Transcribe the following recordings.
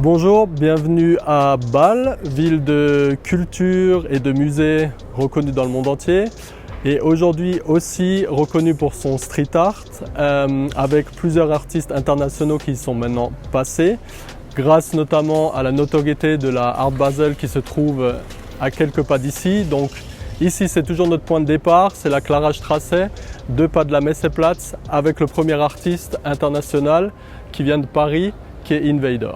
Bonjour, bienvenue à Bâle, ville de culture et de musées reconnue dans le monde entier. Et aujourd'hui aussi reconnue pour son street art, avec plusieurs artistes internationaux qui y sont maintenant passés, grâce notamment à la notoriété de la Art Basel qui se trouve à quelques pas d'ici. Donc ici c'est toujours notre point de départ, c'est la Klarstraße, 2 pas de la Messeplatz, avec le premier artiste international qui vient de Paris, qui est Invader.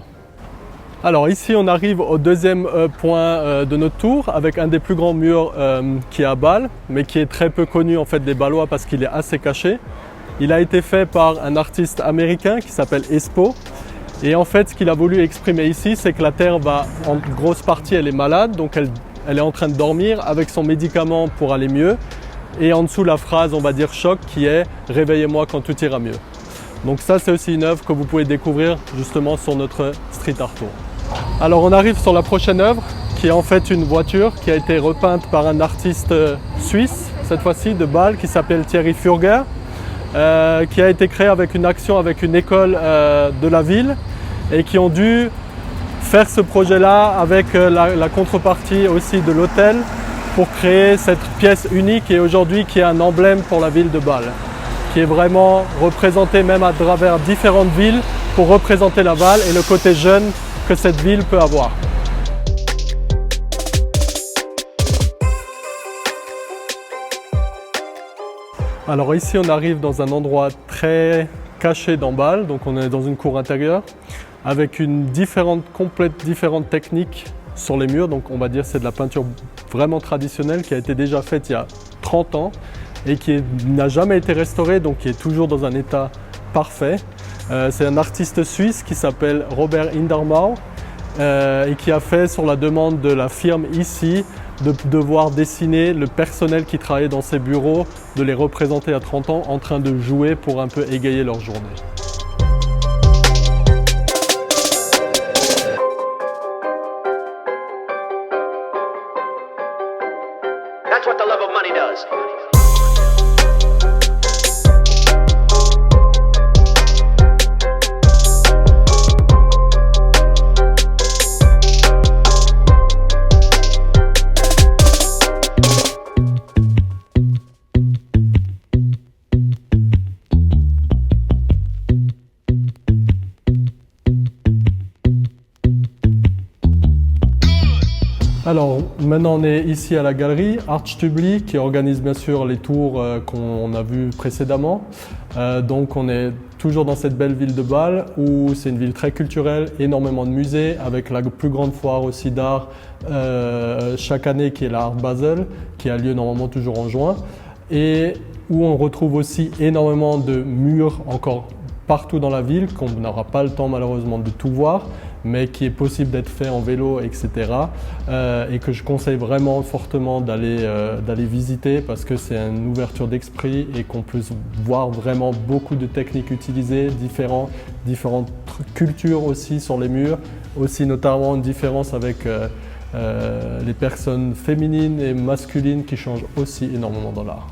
Alors ici on arrive au deuxième point de notre tour avec un des plus grands murs qui est à Bâle, mais qui est très peu connu en fait des Bâlois parce qu'il est assez caché. Il a été fait par un artiste américain qui s'appelle Espo. Et en fait ce qu'il a voulu exprimer ici, c'est que la Terre va, en grosse partie elle est malade, donc elle est en train de dormir avec son médicament pour aller mieux. Et en dessous la phrase on va dire choc qui est « Réveillez-moi quand tout ira mieux ». Donc ça c'est aussi une œuvre que vous pouvez découvrir justement sur notre street art tour. Alors on arrive sur la prochaine œuvre qui est en fait une voiture qui a été repeinte par un artiste suisse, cette fois-ci de Bâle, qui s'appelle Thierry Furger, qui a été créé avec une action avec une école de la ville et qui ont dû faire ce projet-là avec la contrepartie aussi de l'hôtel pour créer cette pièce unique et aujourd'hui qui est un emblème pour la ville de Bâle, qui est vraiment représentée même à travers différentes villes pour représenter la Bâle et le côté jeune que cette ville peut avoir. Alors ici on arrive dans un endroit très caché dans Bâle, donc on est dans une cour intérieure avec une complète différente technique sur les murs, donc on va dire c'est de la peinture vraiment traditionnelle qui a été déjà faite il y a 30 ans et qui n'a jamais été restaurée, donc qui est toujours dans un état parfait. C'est un artiste suisse qui s'appelle Robert Indermaur et qui a fait sur la demande de la firme ici de devoir dessiner le personnel qui travaillait dans ses bureaux, de les représenter à 30 ans en train de jouer pour un peu égayer leur journée. That's what the love of money does. Alors maintenant on est ici à la galerie Artstübli qui organise bien sûr les tours qu'on a vus précédemment. Donc on est toujours dans cette belle ville de Bâle où c'est une ville très culturelle, énormément de musées avec la plus grande foire aussi d'art chaque année qui est la Art Basel qui a lieu normalement toujours en juin et où on retrouve aussi énormément de murs encore partout dans la ville qu'on n'aura pas le temps malheureusement de tout voir, mais qui est possible d'être fait en vélo, etc. Et que je conseille vraiment fortement d'aller visiter parce que c'est une ouverture d'esprit et qu'on peut voir vraiment beaucoup de techniques utilisées, différentes cultures aussi sur les murs, aussi notamment une différence avec les personnes féminines et masculines qui changent aussi énormément dans l'art.